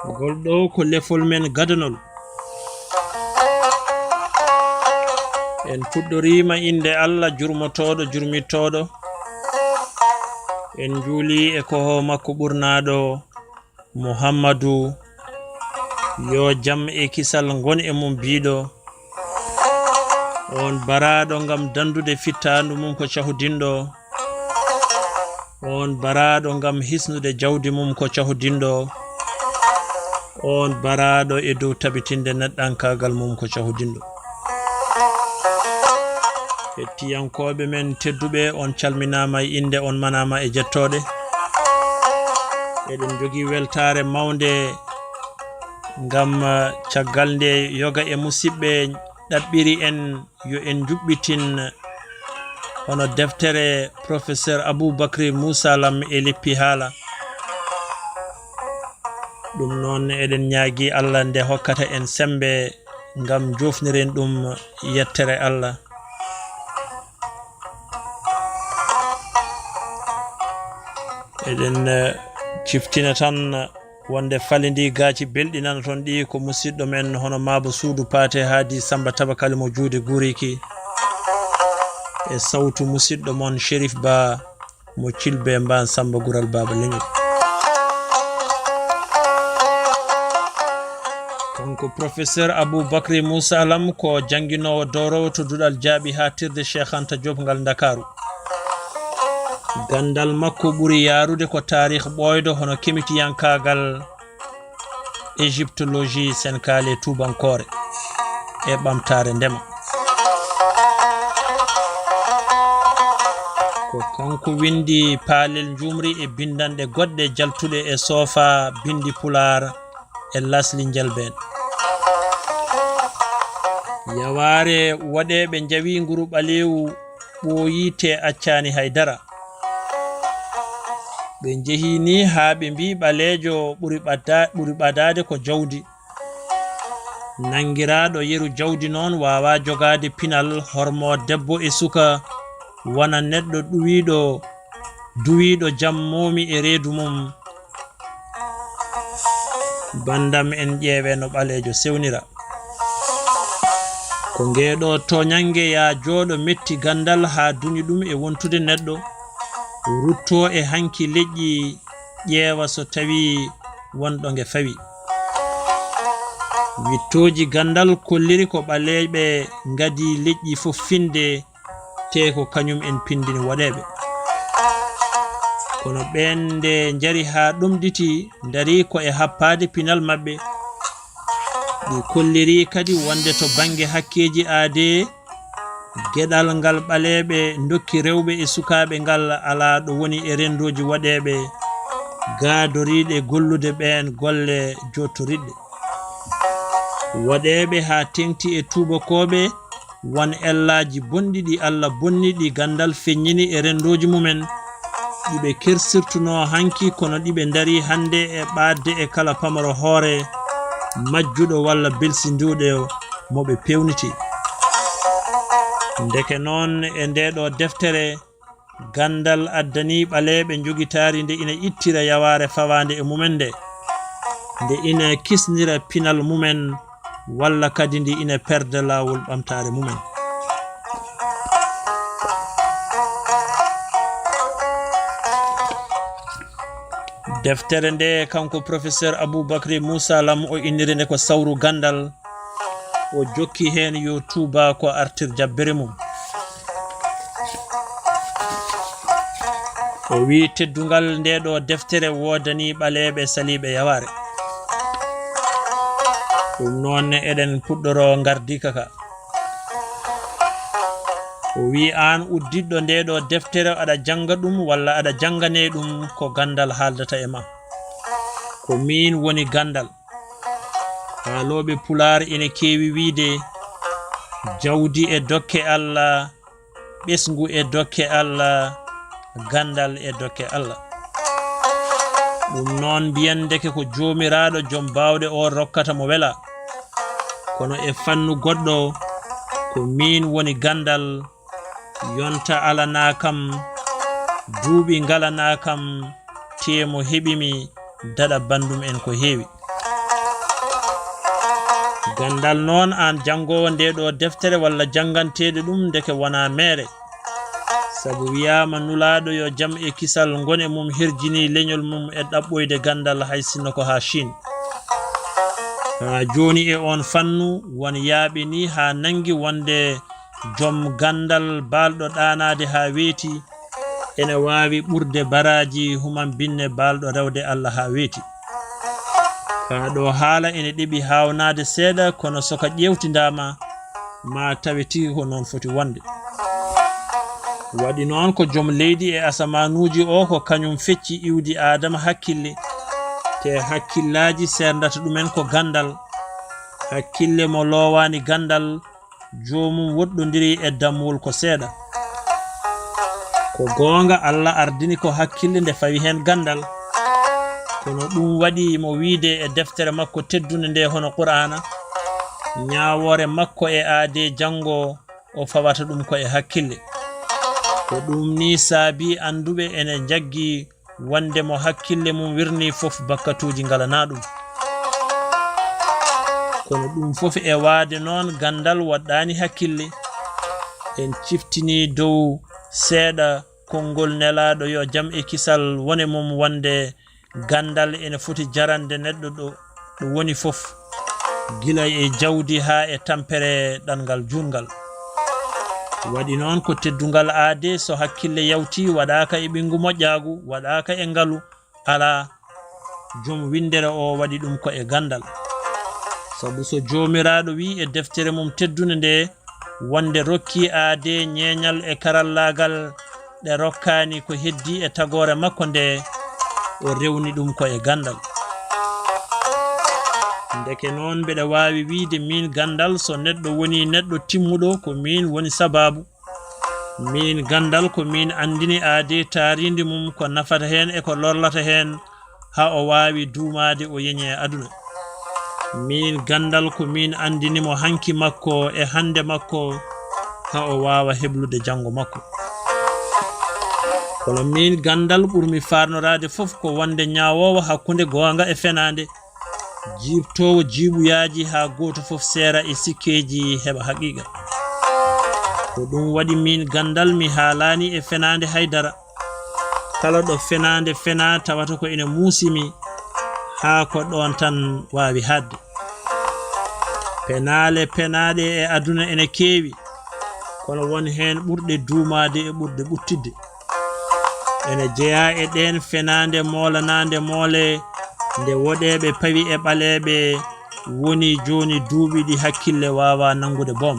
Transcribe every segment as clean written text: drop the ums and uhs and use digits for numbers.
golɗo ko lefol men gadanol en puɗɗorima inde Allah jurmotoɗo jurmittoɗo en juuli e ko makko ɓurnaɗo Muhammadu yo jam e kisal gon e mum biɗo on baraɗo ngam dandude fittandu mum ko cahudinɗo on baraɗo ngam hisnude jawdi mum ko cahudinɗo on baraɗo e dow tabitinde neɗɗankagal mum ko cahudinɗo hettiyankoɓe men tedduɓe on calminama e inde on manama e jettoɗe eɗen jogui weltare mawde ngam caggal nde yoga e musidɓe ɗaɓɓiri en yo en juɓɓitin hono deftere professeur Aboubacry Moussa Lam e leppi haala ɗum noon eɗen ñaagui Allah nde hokkata en sembe ngam jofniren ɗum yettere Allah eɗen ciftina tan wonde falidi gaci belɗi nana toon ɗi ko musidɗo men hono Mabo Suudu Paate Haadi Samba Tabakali mo juude Guriki e sawtu musidɗo mon Chérif Ba mo Cilbe Mban Samba Gural Baba Leñol kanko professeur Aboubacry Moussa Lam ko jangguinowo dorowo to duɗal jaaɓi ha tirde Cheikh Anta Diop ngal Dakaru gandal makko ɓuri yarude ko tarikh ɓoydo hono kemitiyankagal égyptologie senkale tubankore e ɓamtare ndema ko kanko windi paalel jumri e bindanɗe goɗɗe jaltuɗe e soofa bindi pular e lasli jalben yaware waɗeɓe jawi nguru ɓalewu ɓoyite accani haydara ɓe jehini ha ɓe mbi ɓalejo ɓuri ɓadade ko jawdi nangiraɗo yeru jawdi noon wawa jogade pinal hormo debbo e suka wona neɗɗo duwiɗo jammomi e reedu mum bandam en ƴeewe no ɓalejo sewnira ko ngeɗo toñange ya jooɗo metti gandal ha duñi ɗum e wontude neɗɗo rutto e hanki leƴƴi ƴeewa so tawi wonɗo nge fawi wittoji gandal kolliri ko ɓaleɓe ngadi leƴƴi fof finde te ko kañum en pindini waɗeɓe kono ɓen nde jari ha ɗumditi dari ko e happade pinal mabɓe ɗi kolliri kadi wonde to banggue hakkeji aade geɗal ngal ɓaleɓe dokki rewɓe e sukaɓe ngal ala ɗo woni e rendoji waɗeɓe gadoriɗe gollude ɓen golle jottoriɗɗe waɗeɓe ha tengti e tubakoɓe won ellaji bonɗi ɗi Allah bonniɗi gandal feññini e rendoji mumen ɗiɓe kersirtuno hanki kono ɗiɓe dari hande e ɓadde e kala pamaro hoore majjuɗo walla belsinduɗe moɓe pewniti ndeke noon e ndeɗo deftere gandal addani ɓaleɓe jogitari nde ina ittira yaware fawande e mumen nde ina kisnira pinal mumen walla kadi ndi ina perda lawol ɓamtare mumen deftere nde kanko professeur Aboubacry Moussa Lam o inniri nde ko sawru gandal o jokki hen yo tuuba ko artir jabbere mum o wi teddungal ndeɗo deftere wodani ɓaleɓe saliɓe yaware ɗum noon eɗen puɗɗoro gardika ka o wi an uddiɗɗo ndeɗo deftere aɗa janga ɗum walla aɗa jangane ɗum ko gandal haaldata e ma ko min woni gandal haaloɓe pular ina kewi wiide jawdi e dokke Allah ɓesgu e dokke Allah gandal e dokke Allah ɗum noon mbiyandeke ko jomiraɗo joom bawɗe o rokkata mo wela kono e fannu goɗɗo ko min woni gandal yonta alana kam duuɓi ngalana kam temo heɓimi daɗa bandum en ko heewi gandal non an jangowo nde ɗo deftere walla jangantede ɗum deke wana mere sabu wiyama nulaɗo yo jam e kisal ngone mum hirjini leñol mum e ɗaɓɓoyde gandal hay sinno ko ha Chine joni e on fannu won yaaɓe ni ha nangi wonde jom gandal balɗo ɗanade ha weeti ene wawi ɓurde baraji human binne balɗo rewde Allah ha weeti ɗo haala ene ɗeɓi hawnade seeɗa kono soka ƴewtidama ma taweti ko noon foti wonde waɗi noon ko joom leydi e asamanuji o ko kañum fecci iwdi adama hakkille te hakkillaji serdata ɗumen ko gandal hakkille mo lowani gandal jomum woɗɗodiri e dammuwol ko seeɗa ko gonga Allah ardini ko hakkille nde fawi hen gandal kono ɗum waɗi mo wiide e deftere makko teddunde nde hono Qur'ana ñawore makko e aade jango o fawata ɗum ko e hakkille ko ɗum ni saabi anduɓe ene jaggi wonde mo hakkille mum wirni fof bakkatuji ngalana ɗum kono ɗum fof e waade noon gandal waɗɗani hakkille en ciftini dow seeɗa konngol nelaɗo yo jam e kisal wone mum wonde gandal ene foti jarande neɗɗo ɗo woni fof gila e jawdi ha e tampere ɗangal jungal waɗi noon ko teddungal aade so hakkille yawti waɗaka e ɓingu moƴƴagu waɗaka e ngalu ala joom windere o waɗi ɗum ko e gandal sabu so jomiraɗo wi e deftere mum teddunde nde wonde rokki aade ñeñal e karallagal ɗe rokkani ko heddi e tagore makko nde o rewni ɗum ko e gandal ndeke noon mbeɗa wawi wiide min gandal so neɗɗo woni neɗɗo timmuɗo ko min woni sababu min gandal ko min andini aade taaridi mum ko nafata hen e ko lorlata hen ha o wawi duumade o yeñe e aduna min gandal ko min andinimo hanki makko e hande makko ha o wawa heblude jango makko kono min gandal ɓurmi farnorade fof ko wonde ñawowo hakkunde gonga e fenade jibtowo jibuyaji ha goto fof seera e sikkeji heɓa haqiqa ko ɗum waɗi min gandal mi haalani e fenade haydara kala ɗo fenade fena tawata ko ene muusimi ha ko ɗon tan wawi hadde penale penaɗe e aduna ene keewi kono won hen ɓurɗe duumade e ɓurɗe ɓuttidde ene jeeya e ɗen fenade molanade moole nde woɗeɓe pawi e ɓaleɓe woni joni duuɓi ɗi hakkille wawa nangude boom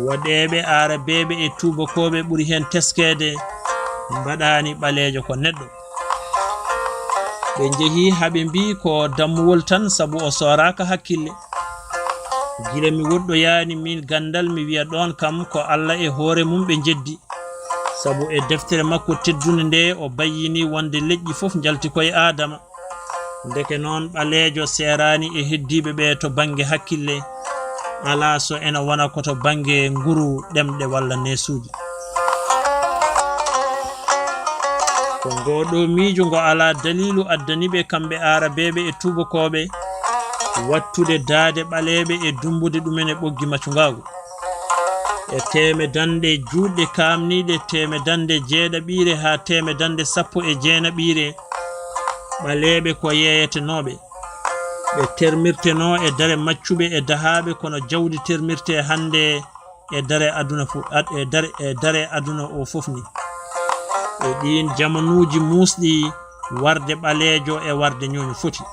woɗeɓe arabeɓe e tubakoɓe ɓuri hen teskede mbaɗani ɓalejo ko neɗɗo ɓe jeehi haɓe mbi ko dammuwol tan sabu o soraka hakkille gila mi woɗɗoyani min gandal mi wiya ɗon kam ko Allah e hoore mum ɓe jeddi sabu e deftere makko teddunde nde o bayyini wonde leƴƴi fof jalti koye adama ndeke noon ɓalejo serani e heddiɓe ɓe to banggue hakkille ala so ena wona koto banggue nguru ɗemɗe walla nesuji ko ngoɗo miijo ngo ala dalilu addaniɓe kamɓe arabeɓe e tubakoɓe wattude daade ɓaleɓe e dumbude ɗumen e ɓoggi maccugagu e temedande juɗɗe kamniɗe temedande jeeɗaɓire ha temedande 19 ɓaleɓe ko yeyetenoɓe ɓe termirteno e dare maccuɓe e dahaɓe kono jawdi termirte hande e dare aduna dare aduna o fof ni e ɗin jamanuji musɗi warde ɓalejo e warde ñoño foti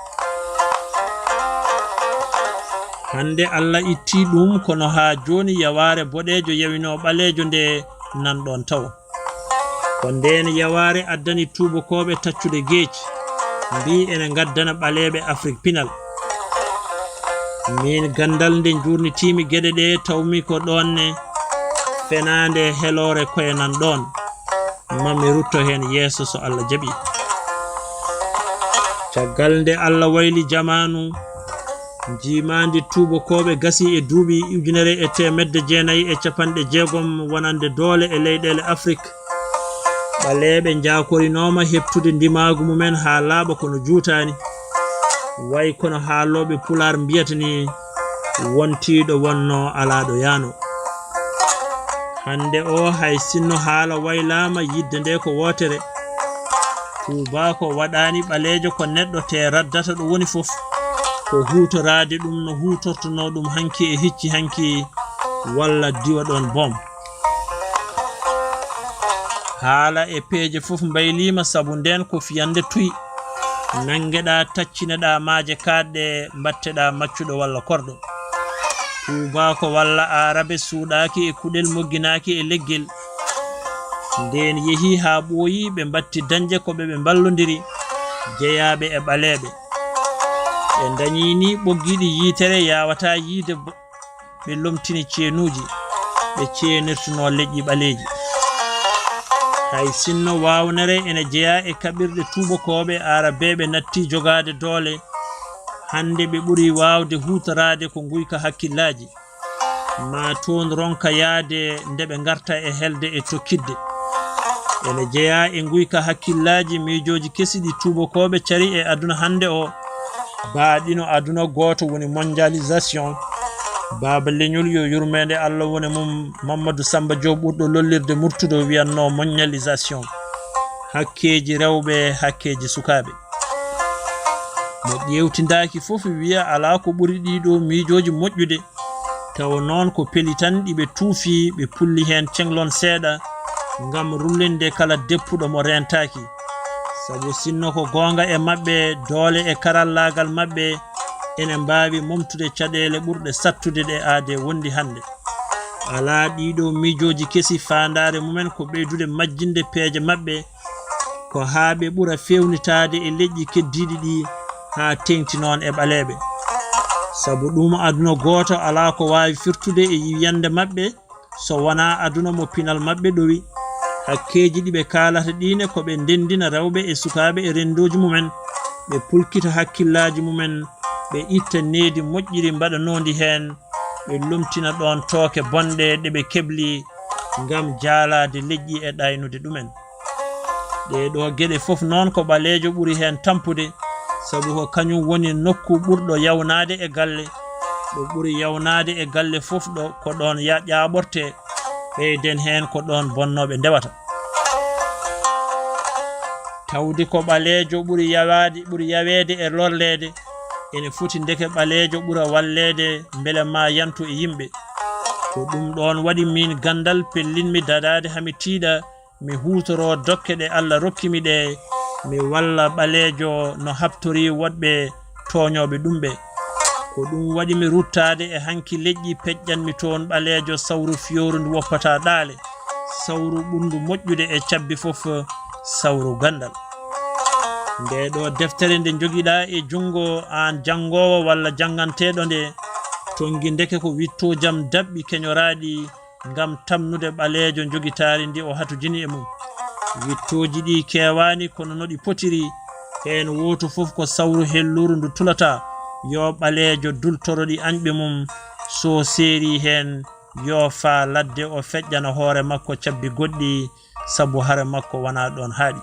hande Allah itti ɗum kono ha joni yaware boɗejo yawino ɓalejo nde nanɗon taw ko nden yaware addani tubakoɓe taccude geeci mbi ene gaddana ɓaleɓe Afrique pinal min gandal nde jurnitimi gueɗe ɗe tawmi ko ɗonne fenande helore koye nan ɗon mami rutto hen yeeso so Allah jaaɓi caggal nde Allah wayli jamanu jimandi tubakoɓe gasi e duuɓi 1960 wonande doole e leyɗele Afrique ɓaleɓe jakorinoma heptude ndimagu mumen ha laaɓa kono juutani way kono haaloɓe pular mbiyata ni wontiɗo wonno alaɗo yano. Hande o hay sinno haala waylama yidde nde ko wotere. Tubako waɗani ɓalejo ko neɗɗo te raddata ɗo woni fof ko hutorade ɗum no hutortono ɗum hanki e hicci hanki walla diwa ɗon bom. Haala e peeje fof mbaylima sabu nden ko fiyande tuy nangeɗa taccineɗa maaje kaɗɗe mbatteɗa maccuɗo walla korɗo. Tubako walla arabe suuɗaki e kuɗel mogginaki e leggel. Nden yehi ha ɓooyi ɓe mbatti dañde koɓe ɓe ballodiri jeyaɓe e ɓaleɓe. Ɓe dañini ɓoggiɗi yitere yawata yiide ɓe lomtini ceenuji ɓe ceenirtuno leƴƴi ɓaleji. Hay sinno wawnere ene jeeya e kaɓirɗe tubakoɓe arabeɓe natti jogade doole. Hande ɓe ɓuri wawde hutorade ko guyka hakkillaji ma toon ronka yaade nde ɓe garta e helde e tokkidde. Ene jeeya e guyka hakkillaji miijoji kesiɗi tubakoɓe cari e aduna hande o baaɗino aduna goto woni mondialisation. Baba leñol yo yurmede Allah woni mum Mamadou Samba Diop ɓurɗo lollirde murtudo wiyanno mondialisation. Hakkeji rewɓe hakkeji sukaɓe. Mo ƴewtindaki fof wiya ala ko ɓuri ɗiɗo miijoji moƴƴude. Tawa noon ko peli tan ɗiɓe tuufi ɓe pulli hen cenglon seeɗa ngam rullinde kala deppuɗo mo rentaki. Sabu sinno ko gonga e mabɓe doole e karallagal mabɓe ene mbawi momtude caɗele ɓurɗe sattude ɗe aade wondi hande. Ala ɗiɗo miijoji kesi fandare mumen ko ɓeydude majjinde peeje mabɓe ko ha ɓe ɓura fewnitade e leƴƴi keddiɗi ɗi ha tengti noon e ɓaleɓe. Sabu ɗum aduna goto ala ko wawi firtude e yiyande mabɓe so wona aduna mo pinal mabɓe ɗowi. Hakkeji ɗiɓe kalata ɗine ko ɓe ndendina rewɓe e sukaɓe e rendoji mumen. Ɓe pulkita hakkillaji mumen. Ɓe itta needi moƴƴiri mbaɗanodi hen. Ɓe lomtina ɗon tooke bonɗe ɗe ɓe kebli ngam jaalade leƴƴi e ɗaynude ɗumen. Ɗeɗo geɗe fof noon ko ɓalejo ɓuri hen tampude. Sabu ko kañum woni nokku ɓurɗo yawnade e galle. Ɗo ɓuri yawnade e galle fof ɗo ko ɗon ƴaɓorte. Ɓeyden hen ko ɗon bonnoɓe ndewata. Tawdi ko ɓalejo ɓuri yawede e lorlede. Ene foti ndeke ɓalejo ɓura wallede beele ma yantu e yimɓe. Ko ɗum ɗon waɗi min gandal pellinmi dadade hami tiiɗa mi hutoro dokke ɗe Allah rokkimi ɗe mi walla ɓalejo no habtori woɗɓe toñoɓe ɗumɓe. Ko ɗum waɗi mi ruttade e hanki leƴƴi peƴƴanmi toon ɓalejo sawru fiyoru ndu woppata ɗaale. Sawru ɓurndu moƴƴude e cabbi fof sawru gandal. Ndeɗo deftere nde jogiɗa e jungo an jangowo walla janganteɗo nde tongi ndeke ko witto jam dabɓi keñoraɗi ngam tamnude ɓalejo jogitari ndi o hatujini e mum. Wittoji ɗi kewani kono no ɗi potiri. Hen woto fof ko sawru helluru ndu tulata yo ɓalejo dultoroɗi añɓe mum so seeri hen yo fa ladde o feƴƴana hoore makko cabbi goɗɗi sabu hare makko wona ɗon haaɗi.